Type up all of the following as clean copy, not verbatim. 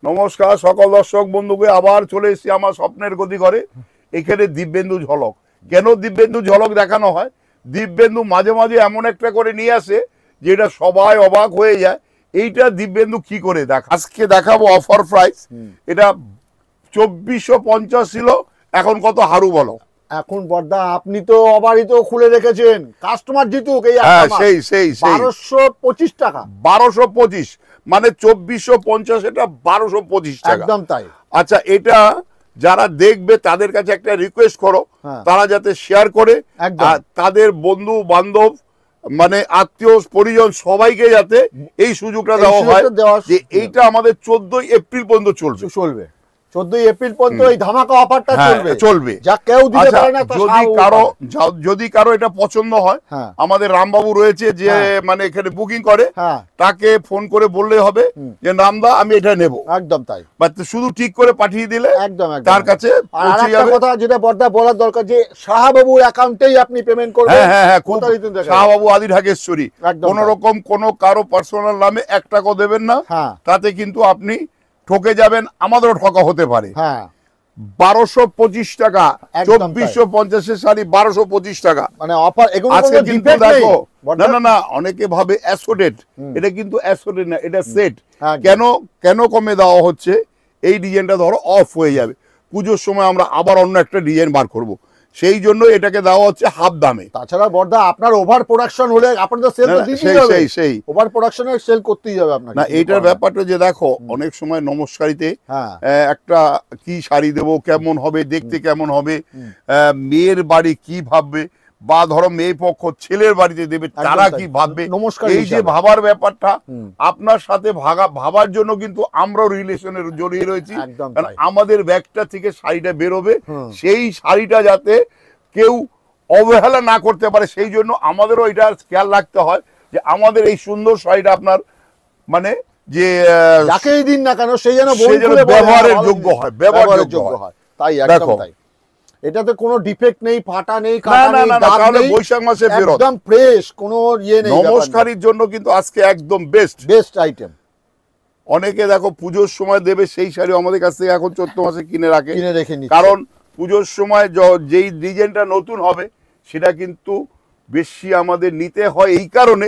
নমস্কার সকল দর্শক বন্ধুকে, আবার চলে এসেছি আমার স্বপ্নের গদি ঘরে। এখানে দিব্যেন্দু ঝলক। কেন দিব্যেন্দু ঝলক দেখানো হয়? দিব্যেন্দু মাঝে মাঝে এমন একটা করে নিয়ে আসে যেটা সবাই অবাক হয়ে যায়। এইটা দিব্যেন্দু কি করে আজকে দেখাবো অফার প্রাইস। এটা 2450 ছিল, এখন কত হারু বলো? এখন বর্দা আপনি তো অবারিত খুলে রেখেছেন, কাস্টমার জিতুক। এই সেই 1225 টাকা। 1225 মানে 2450, এটা 1225 টাকা, একদম তাই। আচ্ছা, এটা যারা দেখবে তাদের কাছে একটা রিকোয়েস্ট করো, তারা যাতে শেয়ার করে তাদের বন্ধু বান্ধব মানে আত্মীয় পরিজন সবাইকে যাতে এই সুযোগটা দেওয়া হয় যে এইটা আমাদের 14 এপ্রিল পর্যন্ত চলবে। 14 এপ্রিল পর্যন্ত এই ধামাকা অফারটা চলবে। যা কেউ দিতে পারে না। যদি কারো এটা পছন্দ হয়, আমাদের রামবাবু রয়েছে যে মানে এখানে বুকিং করে, তাকে ফোন করে বললে হবে যে রামদা আমি এটা নেব। একদম তাই। বাট শুধু ঠিক করে পাঠিয়ে দিলে একদম তার কাছে পৌঁছে যাবে। কথা যেটা বর্দা বলার দরকার যে শাহবাবুর অ্যাকাউন্টেই আপনি পেমেন্ট করবেন। হ্যাঁ, শাহবাবু আদি ঢাকেশ্বরী, কোন রকম কোন কারো পার্সোনাল নামে 1 টাকাও দেবেন না। তাতে কিন্তু আপনি ঠকে যাবেন, আমাদেরও ঠকা হতে পারে। 1225 টাকা, 2450 শাড়ি 1225 টাকা মানে অফার। আজকে কিন্তু দেখো, না অনেকে ভাবে অ্যাসোডেড, এটা কিন্তু অ্যাসোডেড না, এটা সেট। কেন কমে দেওয়া হচ্ছে? এই ডিজাইনটা ধরো অফ হয়ে যাবে, পুজোর সময় আমরা আবার অন্য একটা ডিজাইন বার করব, সেই জন্য এটাকে দেওয়া হচ্ছে হাফ দামে। তাছাড়া বর্দা আপনার ওভার প্রোডাকশন হলে আপনাদের সেল তো দিতেই হবে। সেই ওভার প্রোডাকশনের সেল করতেই হবে আপনাকে। না, এইটার ব্যাপারটা যে দেখো, অনেক সময় নমস্কারিতে একটা কি শাড়ি দেবো, কেমন হবে দেখতে, কেমন হবে, মেয়ের বাড়ি কি ভাববে, বা ধরো মেয়ে পক্ষ ছেলের বাড়িতে দেবে তারা কি ভাববে, এই যে ভাবার ব্যাপারটা আপনার সাথে ভাবার জন্য কিন্তু আমরাও রিলেশনের জড়িয়ে রয়েছি। কারণ আমাদের ব্যাগটা থেকে শাড়িটা বেরোবে, সেই শাড়িটা যাতে কেউ অবহেলা না করতে পারে, সেই জন্য আমাদেরও এটা খেয়াল রাখতে হয় যে আমাদের এই সুন্দর শাড়িটা আপনার মানে যে যাকেই দিন না কেন সেই যেন ব্যবহারের যোগ্য হয়, ব্যবহারের যোগ্য হয়। তাই একদম তাই। এটাতে কোনো ডিফেক্ট নেই, ফাটা নেই, কাটা নেই, দাগ নেই, বৈশাখ মাসে ফেরত, একদম ফ্রেশ, কোনো ইয়ে নেই। নমস্কারের জন্য কিন্তু আজকে একদম বেস্ট আইটেম। অনেকে দেখো পুজোর সময় দেবে সেই শাড়ি আমাদের কাছ থেকে এখন 14 মাসে কিনে রেখে কারণ পুজোর সময় যেই ডিজাইনটা নতুন হবে সেটা কিন্তু বেশি আমাদের নিতে হয়, এই কারণে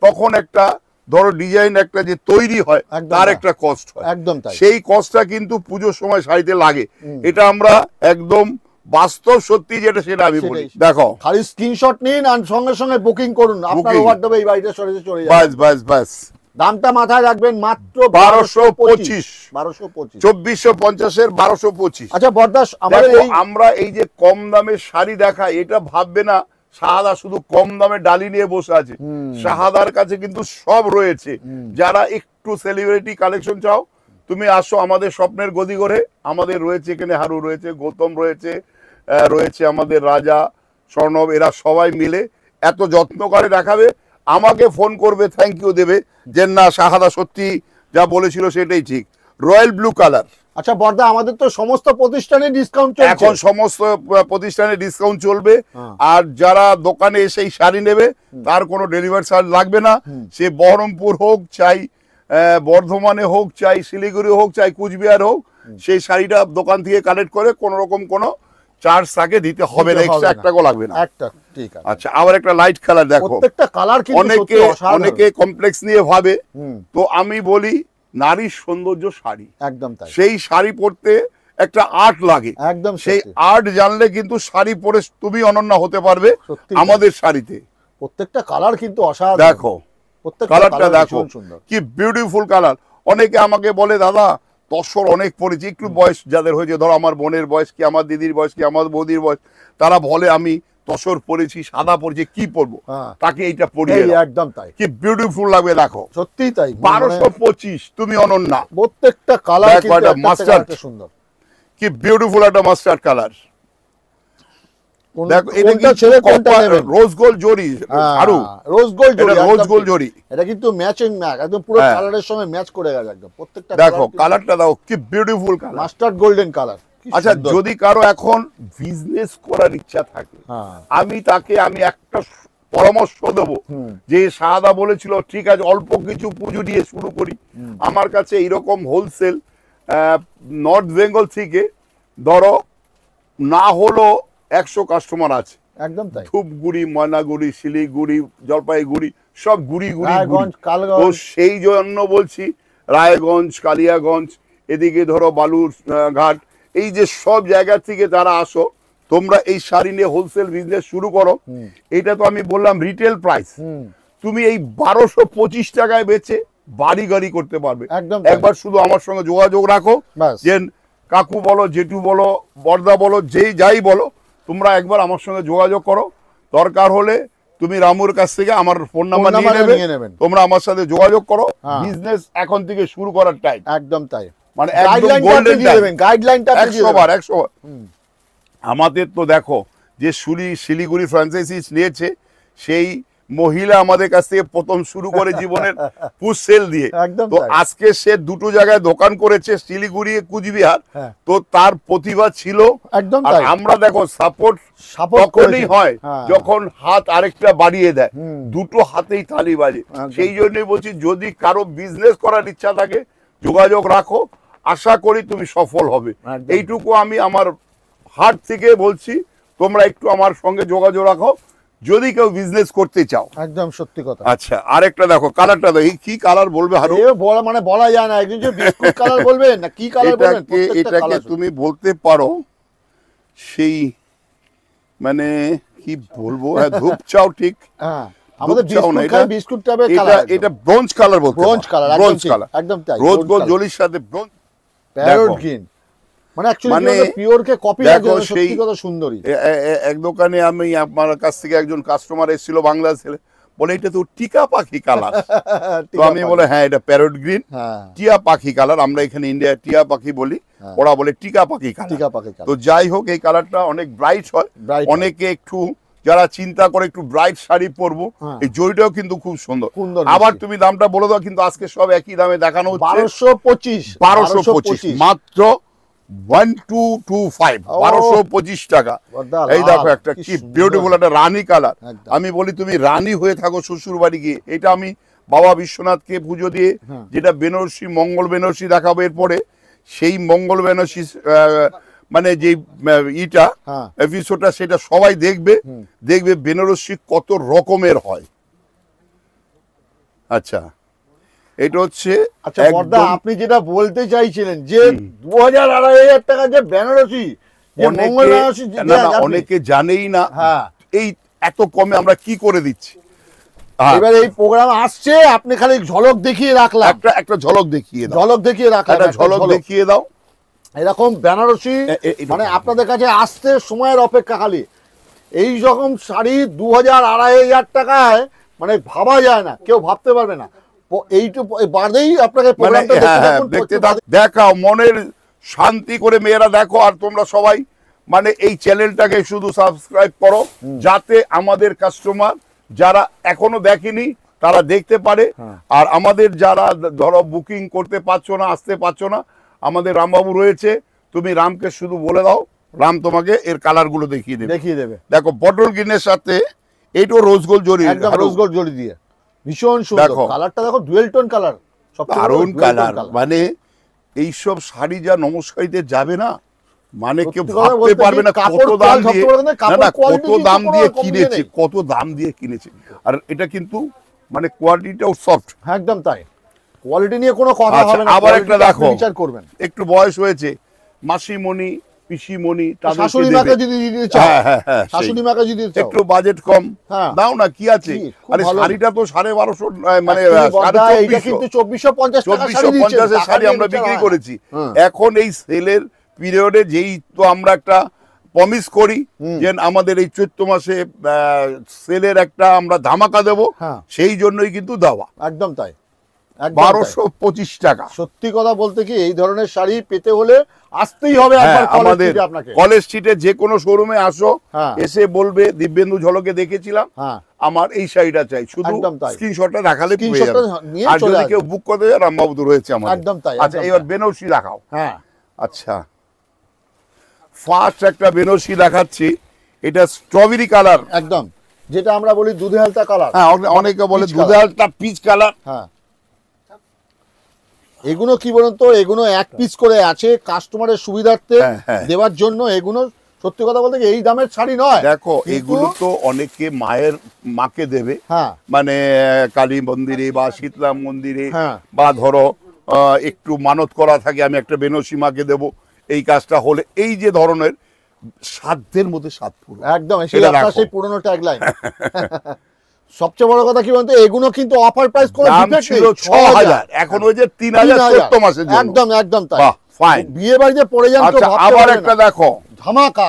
তখন একটা ধরো ডিজাইন একটা যে তৈরি হয় তার একটা কস্ট হয়, একদম তাই। সেই কস্টটা কিন্তু পুজোর সময় শাড়িতে লাগে, এটা আমরা একদম বাস্তব সত্যি যেটা সেটা আমি বলি। দেখো, খালি স্ক্রিনশট নিন আর সঙ্গে সঙ্গে বুকিং করুন, আপনার ওভারডবে এই বাড়িতে চলে যাবে। বাস দামটা মাথায় রাখবেন, মাত্র 1225 2450 এর 1225। আচ্ছা বরদাস, আমরা এই যে কম দামের শাড়ি দেখাই, এটা ভাববে না শাহাদা শুধু কম দামে ডালি নিয়ে বসে আছে। শাহাদার কাছে কিন্তু সব রয়েছে। যারা একটু সেলিব্রিটি কালেকশন চাও, তুমি আসো আমাদের স্বপ্নের গদি ঘরে। আমাদের রয়েছে এখানে হারু রয়েছে, গৌতম রয়েছে, রয়েছে আমাদের রাজা, স্বর্ণব, এরা সবাই মিলে এত যত্ন করে দেখাবে। আমাকে ফোন করবে, থ্যাংক ইউ দেবে যে না শাহাদা সত্যি যা বলেছিল সেটাই ঠিক। Royal blue colour. আচ্ছা বর্দা, আমাদের তো সমস্ত প্রতিষ্ঠানে ডিসকাউন্ট চলছে এখন, সমস্ত প্রতিষ্ঠানে ডিসকাউন্ট চলবে। আর যারা দোকানে এসে শাড়ি নেবে তার কোনো ডেলিভারি চার্জ লাগবে না। সে বহরমপুর হোক, চাই বর্ধমানে হোক, চাই শিলিগুড়ি হোক, চাই কুচবিহার হোক, সেই শাড়িটা দোকান থেকে কালেক্ট করে কোন রকম কোনো চার্জ তাকে দিতে হবে না, এক্সট্রা 1 টাকাও লাগবে না। ঠিক আছে। আচ্ছা, আবার একটা লাইট কালার দেখো। প্রত্যেকটা কালার কিন্তু অনেকে কমপ্লেক্স নিয়ে ভাবে, তো আমি বলি নারীর সৌন্দর্য শাড়ি, একদম তাই। সেই শাড়ি পরতে একটা আর্ট লাগে, একদম সেই আর্ট জানলে কিন্তু শাড়ি পরে তুমি অনন্য হতে পারবে আমাদের শাড়িতে। প্রত্যেকটা কালার কিন্তু অসাধারণ। দেখো কালারটা দেখো কি বিউটিফুল কালার। অনেকে আমাকে বলে দাদা তসর অনেক পড়েছি, একটু বয়স যাদের হয়েছে, ধরো আমার বোনের বয়স কি, আমার দিদির বয়স কি, আমার বৌদির বয়স, তারা বলে আমি তসর পরেছি, সাদা পরেছি, কি পরবো, তাকে এইটা পরিয়ে একদম তাই। কি বিউটিফুল লাগবে দেখো, সত্যি তাই। 1225 তুমি অনন্যা। প্রত্যেকটা কালার কিন্তু মাস্টার্ড সুন্দর, কি বিউটিফুল একটা মাস্টার্ড কালার। দেখো এটা ছেলে কোনটা নেবেন, রোজ গোল্ড জরি, আরু রোজ গোল্ড জরি, রোজ গোল্ড জরি, এটা কিন্তু ম্যাচিং একদম পুরো কালারের সঙ্গে ম্যাচ করে গেছে একদম। প্রত্যেকটা দেখো কালারটা দাও, কি beautiful colour, mustard golden colour. আচ্ছা, যদি কারো এখন বিজনেস করার ইচ্ছা থাকে, আমি একটা পরামর্শ দেবো যে শাহাদা বলেছিল ঠিক আছে অল্প কিছু পুঁজি দিয়ে শুরু করি। আমার কাছে এইরকম হোলসেল নর্থ বেঙ্গল থেকে ধরো না হলো 100 কাস্টমার আছে, একদম তাই, ধূপগুড়ি, ময়নাগুড়ি, শিলিগুড়ি, জলপাইগুড়ি, সব গুড়ি গুড়ি। তো কালগঞ্জ, সেই জন্য বলছি রায়গঞ্জ, কালিয়াগঞ্জ, এদিকে ধরো বালুর ঘাট, এই যে সব জায়গা থেকে যারা আসো তোমরা এই শাড়ি নিয়ে হোলসেল বিজনেস শুরু করো। এটা তো আমি বললাম রিটেল প্রাইস, তুমি এই 1225 টাকায় বেচে বাড়ি গাড়ি করতে পারবে। একবার শুধু আমার সঙ্গে যোগাযোগ রাখো, যে কাকু বলো, জেঠু বলো, বর্দা বলো, যেই যাই বলো, তোমরা একবার আমার সঙ্গে যোগাযোগ করো। দরকার হলে তুমি রামুর কাছ থেকে আমার ফোন নাম্বার নিয়ে নেবে, তোমরা আমার সাথে যোগাযোগ করো। বিজনেস এখন থেকে শুরু করার টাইম। একদম তাই, মানে একদম গোল্ডেন টাইম, গাইডলাইনটা 100 বার 100 বার। আমাদের তো দেখো যে শিলিগুড়ি ফ্র্যাঞ্চাইজি নিয়েছে, সেই মহিলা আমাদের কাছ থেকে প্রথম শুরু করে জীবনের পুশ সেল দিয়ে। তো আজকে সে দুটো জায়গায় দোকান করেছে, শিলিগুড়ি, কুচবিহার। তো তার প্রতিভা ছিল। আর আমরা দেখো সাপোর্ট তখনই হয় যখন হাত আরেকটা বাড়িয়ে দেয়, দুটো হাতেই তালি বাজে। সেই জন্যই বলছি, যদি কারো বিজনেস করার ইচ্ছা থাকে যোগাযোগ রাখো, আশা করি তুমি সফল হবে। এইটুকু আমি আমার হার্ট থেকে বলছি, তোমরা একটু আমার সঙ্গে যোগাযোগ রাখো যদি কেউ বিজনেস করতে চাও। একদম সত্যি কথা। আচ্ছা, আরেকটা দেখো, কালারটা দেখো, কি কালার বলবে হারু? মানে বলা যায় না, একজন যে বিস্কুট কালার বলবেন না কি কালার বলবেন, এটাকে তুমি বলতে পারো সেই, মানে কি বলবো, হ্যাঁ ধূপ চাও, ঠিক। হ্যাঁ, আমাদের বিস্কুট টাইপের কালার, এটা ব্রোঞ্জ কালার বলতে, ব্রোঞ্জ কালার, ব্রোঞ্জ কালার, একদম তাই, রোজ গোল্ড জলির সাথে ব্রোঞ্জ, প্যারট গ্রিন, মানে অ্যাকচুয়ালি পিওর কে কপি লাগে, সত্যি কথা সুন্দরী। এক দোকানে আমি, আমার কাছ থেকে একজন কাস্টমার এসেছিল, বাংলাদেশ ছেলে, বলে এটা তো টিকা পাখি কালার। তো আমি বলে হ্যাঁ এটা প্যারট গ্রিন, টিয়া পাখি কালার, আমরা এখানে ইন্ডিয়ায় টিয়া পাখি বলি, ওরা বলে টিকা পাখি কালার। তো যাই হোক, এই কালারটা অনেক ব্রাইট হয়। অনেকে একটু যারা চিন্তা করে একটু ব্রাইট শাড়ি পরবো, এই জড়িটাও কিন্তু খুব সুন্দর। আবার তুমি দামটা বলে দাও, কিন্তু আজকে সব একই দামে দেখানো হচ্ছে। 1225 মাত্র 1225, 1225 টাকা। এই দেখো একটা কি বিউটিফুল একটা রানী কালার। আমি বলি তুমি রানী হয়ে থাকো শ্বশুর বাড়ি গিয়ে। এটা আমি বাবা বিশ্বনাথকে পুজো দিয়ে যেটা বেনারসি, মঙ্গল বেনারসি দেখাবো এরপরে, সেই মঙ্গল বেনারসি মানে যে ইটা এপিসোডটা, সেটা সবাই দেখবে বেনারসি কত রকমের হয়। আচ্ছা, এটা হচ্ছে, আচ্ছা বর্দা, আপনি যেটা বলতে চাইছিলেন যে 2000-2500 টাকা যে বেনারসি, অনেকে জানেই না এই এত কমে আমরা কি করে দিচ্ছি। এবার এই প্রোগ্রাম আসছে, আপনি খালি ঝলক দেখিয়ে রাখলাম, একটা ঝলক দেখিয়ে দাও, ঝলক দেখিয়ে দাও। এরকম বেনারসি মানে আপনাদের কাছে আসতে সময়ের অপেক্ষা খালি। এই রকম শাড়ি 2000-2500 টাকায় মানে ভাবা যায় না, কেউ ভাবতে পারবে না। দেখাও, মনের শান্তি করে মেয়েরা দেখো। আর তোমরা সবাই মানে এই চ্যানেলটাকে শুধু সাবস্ক্রাইব করো, যাতে আমাদের কাস্টমার যারা এখনো দেখেনি তারা দেখতে পারে। আর আমাদের যারা ধরো বুকিং করতে পারছো না, আসতে পারছো না, আমাদের রামবাবু রয়েছে, তুমি রামকে শুধু বলে দাও, রাম তোমাকে এর কালার গুলো দেখিয়ে দেবে। দেখো, বটল গ্রিনের সাথে এইটাও রোজ গোল্ড জরি, রোজ গোল্ড জরি দিয়ে ভীষণ সুন্দর কালারটা। দেখো ডুয়েল টোন কালার, দারুণ কালার। মানে এইসব শাড়ি যা নমস্কারিতে যাবে না, মানে কেউ ভাবতে পারবে না কত দাম দিয়ে কিনেছে, কত দাম দিয়ে কিনেছে। আর এটা কিন্তু মানে কোয়ালিটিটাও সফট, একদম তাই, কোয়ালিটি নিয়ে কোনো কথা হবে না। আবার একটা দেখো, বিচার করবেন, একটু বয়স হয়েছে, মাসিমণি, পিসিমণি, শাশুড়ি মাকে যদি দিতে চাও, শাশুড়ি মাকে যদি একটু বাজেট কম দাও না, কি আছে। আরে শাড়িটা তো 1250, মানে এটা কিন্তু 2450 শাড়ি আমরা বিক্রি করেছি। এখন এই সেলের পিরিয়ডে যেই তো আমরা একটা প্রমিস করি যে আমাদের এই চৈত্র মাসে সেলের একটা আমরা ধামাকা দেব, সেই জন্যই কিন্তু দেওয়া। একদম তাই, 1225 টাকা। সত্যি কথা বলতে কি, এই ধরনের শাড়ি পেতে হলে আসতেই হবে আমাদের কলেজ স্ট্রিটে যে কোনো শোরুমে আসো, এসে বলবে দিব্যেন্দু ঝলকে দেখেছিলাম, আমার এই শাড়িটা চাই, শুধু স্ক্রিনশটটা দেখালে পেয়ে যাবে। আর যদি কেউ বুক করতে যায়, রামবাবু তো রয়েছে আমাদের। একদম তাই। আচ্ছা, এবার বেনারসি দেখাও। আচ্ছা, ফার্স্ট একটা বেনারসি দেখাচ্ছি, এটা স্ট্রবেরি কালার, একদম যেটা আমরা বলি দুধে হালতা কালার। অনেকে বলে দুধে হালতা পিচ কালার। এগুলো কি বলুন তো, এগুলো এক পিস করে আছে কাস্টমারের সুবিধার্থে দেওয়ার জন্য। এগুলো সত্যি কথা বলতে এই দামের শাড়ি নয়। দেখো এগুলো তো অনেকে মাকে দেবে, মানে কালী মন্দিরে বা শীতলা মন্দিরে, বা ধরো একটু মানত করা থাকে আমি একটা বেনসি মাকে দেব, এই কাজটা হলে এই যে ধরনের সাধ্যের মধ্যে সাত পুরো একদম সেই পুরনো ট্যাগলাইন। সবচেয়ে বড় কথা কি বলতো, এগুলো কিন্তু অফার প্রাইস করে ছিল 6000, এখন ওই যে 3000 চৈত্র মাসের জন্য। একদম একদম তাই। বাহ ফাইন। বিয়ে বাড়িতে পড়ে যান তো। আবার একটা দেখো ধামাকা,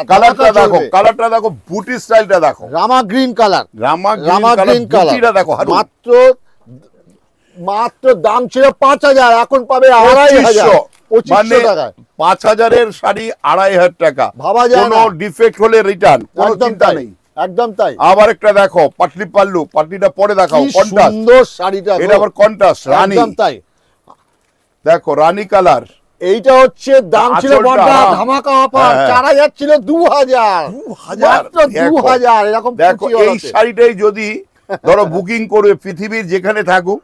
কালারটা দেখো বুটি স্টাইলটা দেখো, রামা গ্রিন কালার, রামা গ্রিন কালার দেখো। মাত্র দাম ছিল 5000, এখন পাবে 2500, 2500 টাকায়। 5000 শাড়ি 2500 টাকা। ভাবা যায় না, কোনো ডিফেক্ট হলে রিটার্ন, কোনো চিন্তা নেই। একদম তাই। আবার একটা দেখো পাটলি পাল্লু, পাটলিটা পরে দেখাও, কন্ট্রাস্ট সুন্দর শাড়িটা, এটা আবার কন্ট্রাস্ট রানী। একদম তাই। দেখো রানী কালার, এইটা হচ্ছে দাম ছিল বড় ধামাকা অফার, 4000 ছিল 2000, মাত্র 2000 এরকম। দেখো এই শাড়িটাই যদি ধরো বুকিং করবে পৃথিবীর যেখানে থাকুক,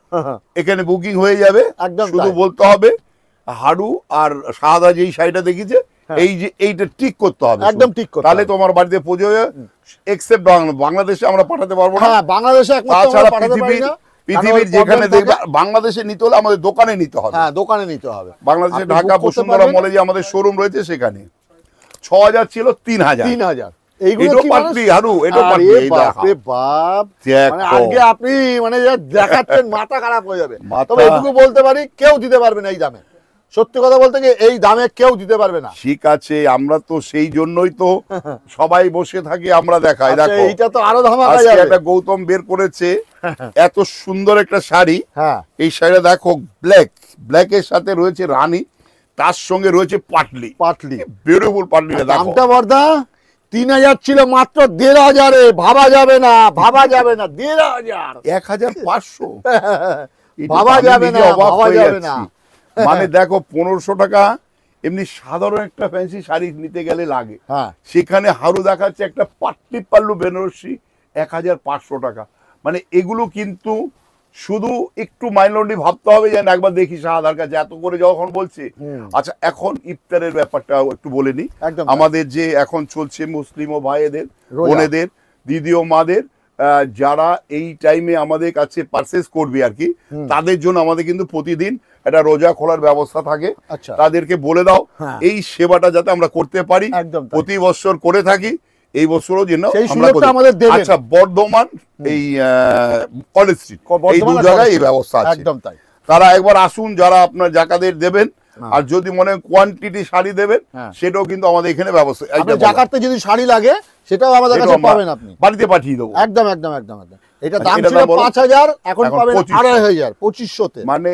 এখানে বুকিং হয়ে যাবে। শুধু বলতে হবে হাড়ু আর সাদা যেই শাড়িটা দেখিছে এই যে এইটা ঠিক করতে হবে, একদম ঠিক করতে, তাহলে তোমার বাড়িতে পুজো হয়ে এক্সেপ্ট বাংলাদেশে আমরা পাঠাতে পারবো না। বাংলাদেশে তাছাড়া পৃথিবীর যেখানে দেখবে বাংলাদেশে নিতে হলে আমাদের দোকানে নিতে হবে। দোকানে নিতে হবে। বাংলাদেশে ঢাকা বসুন্ধরা মলে যে আমাদের শোরুম রয়েছে সেখানে। 6000 ছিল 3000। এইগুলো পাটলি হারু, এটা পাটলি। বাপরে বাপ, মানে আজকে আপনি মানে দেখাচ্ছেন মাথা খারাপ হয়ে যাবে। তবে এটুকু বলতে পারি কেউ দিতে পারবে না এই দামে। সত্যি কথা বলতে কি এই দামে কেউ দিতে পারবে না। ঠিক আছে, আমরা তো সেই জন্যই তো সবাই বসে থাকি, আমরা দেখাই। দেখো এইটা তো আরো ধামাকা যাবে। একটা গৌতম বের করেছে এত সুন্দর একটা শাড়ি। এই শাড়িটা দেখো ব্ল্যাকের সাথে রয়েছে রানী, তার সঙ্গে রয়েছে পাটলি বিউটিফুল পাটলিটা দেখো। দামটা বর্দা 3000 ছিল, মাত্র 1500 এ। ভাবা যাবে না 1500, 1500 ভাবা যাবে না। মানে দেখো 1500 টাকা এমনি সাধারণ একটা ফ্যান্সি শাড়ি নিতে গেলে লাগে, সেখানে হারু দেখাচ্ছে একটা পাটলি পাল্লু বেনারসি 1500 টাকা। মানে এগুলো কিন্তু শুধু একটু মাইনরিটি ভাবতে হবে, যেন একবার দেখি শাহাদার কাছে এত করে যখন বলছে। আচ্ছা এখন ইফতারের ব্যাপারটা একটু বলে নি। আমাদের যে এখন চলছে মুসলিম ও ভাইদের, বোনেদের, দিদি ও মাদের, যারা এই টাইমে আমাদের কাছে পারচেজ করবে আর কি, তাদের জন্য আমাদের কিন্তু প্রতিদিন একটা রোজা খোলার ব্যবস্থা থাকে। তাদেরকে বলে দাও এই সেবাটা যাতে আমরা করতে পারি, প্রতি বছর করে থাকি, এই বছরও যেন আচ্ছা বর্ধমান এই কলেজ স্ট্রিট এই দু জায়গায় এই ব্যবস্থা আছে। একদম তাই। তারা একবার আসুন, যারা আপনার জাকাতের দেবেন, আর যদি মনে কোয়ান্টিটি শাড়ি দেবেন সেটাও কিন্তু আমাদের এখানে ব্যবস্থা। জাকাতে যদি শাড়ি লাগে সেটাও আমাদের কাছে পাবেন, আপনি বাড়িতে পাঠিয়ে দেবো। একদম একদম একদম একদম। এটা দাম ছিল 5000, এখন পাবেন 2500, 2500 তে। মানে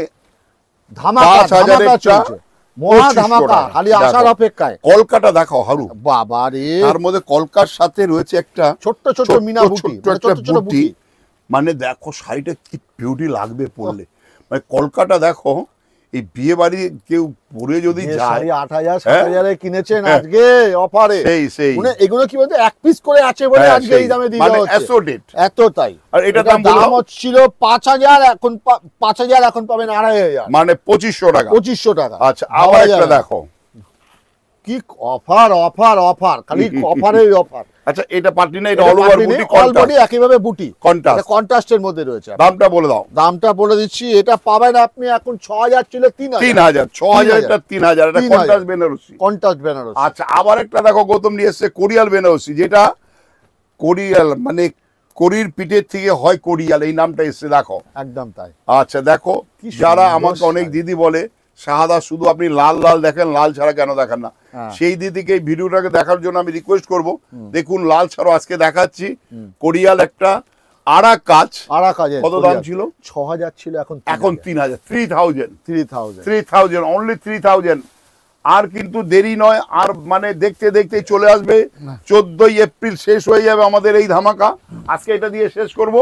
ধামাকা চলছে, মহা ধামাকা, খালি আসার অপেক্ষায়। কলকাতা দেখো হারু, বাবা রে, তার মধ্যে কলকার সাথে রয়েছে একটা ছোট্ট ছোট্ট মিনা বুটি, ছোট্ট বুটি। মানে দেখো শাড়িটা কি বিউটি লাগবে পরলে। মানে কলকাতা দেখো, এই বিয়ে বাড়ি কেউ পরে যদি যায় 8000 7000 এ কিনেছেন আজকে অফারে। সেই এগুলো কি বলতে এক পিস করে আছে বলে আজকে এই দামে দিয়ে দেওয়া হচ্ছে। এত তাই। আর এটা দাম ছিল 5000, এখন 5000, এখন পাবেন 2500, মানে 2500 টাকা। 2500 টাকা। আচ্ছা আবার একটা দেখো কি অফার অফার অফার, খালি অফারের অফার। আচ্ছা এটা পাটলি না, এটা অল ওভার বুটি, অল বডি একইভাবে বুটি, কন্ট্রাস্টের মধ্যে রয়েছে। দামটা বলে দাও। দামটা বলে দিচ্ছি, এটা পাবেন আপনি এখন 6000 ছিল 3000, 6000 এটা 3000, এটা কন্ট্রাস্ট বেনারসি, কন্ট্রাস্ট বেনারসি। আচ্ছা আবার একটা দেখো গৌতম নিয়ে এসেছে কোরিয়াল বেনারসি, যেটা কোরিয়াল মানে করির পিঠের থেকে হয় কোরিয়াল, এই নামটা এসেছে দেখো। একদম তাই। আচ্ছা দেখো, যারা আমাকে অনেক দিদি বলে শাহাদা শুধু আপনি লাল লাল দেখেন, লাল ছাড়া কেন দেখান না, সেই দিদিকে এই ভিডিওটাকে দেখার জন্য আমি রিকোয়েস্ট করব। দেখুন লাল ছাড়াও আজকে দেখাচ্ছি কোরিয়াল একটা আড়া কাজ। কত দাম ছিল? 6000 ছিল, এখন 3000 অনলি 3000। আর কিন্তু দেরি নয়, আর মানে দেখতে দেখতে চলে আসবে 14ই এপ্রিল শেষ হয়ে যাবে আমাদের এই ধামাকা। আজকে এটা দিয়ে শেষ করব,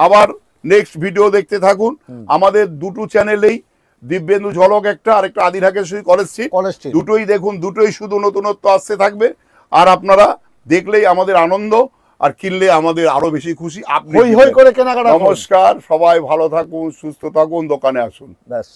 আবার নেক্সট ভিডিও দেখতে থাকুন। আমাদের দুটো চ্যানেলেই দিব্যেন্দু ঝলক একটা, আর একটা আদি ঢাকেশ্বরী কলেজ স্ট্রিট, দুটোই দেখুন, দুটোই শুধু নতুনত্ব আসতে থাকবে। আর আপনারা দেখলেই আমাদের আনন্দ, আর কিনলে আমাদের আরো বেশি খুশি। আপনি হই হই করে কেনাকাটা। নমস্কার, সবাই ভালো থাকুন, সুস্থ থাকুন, দোকানে আসুন। ব্যাস।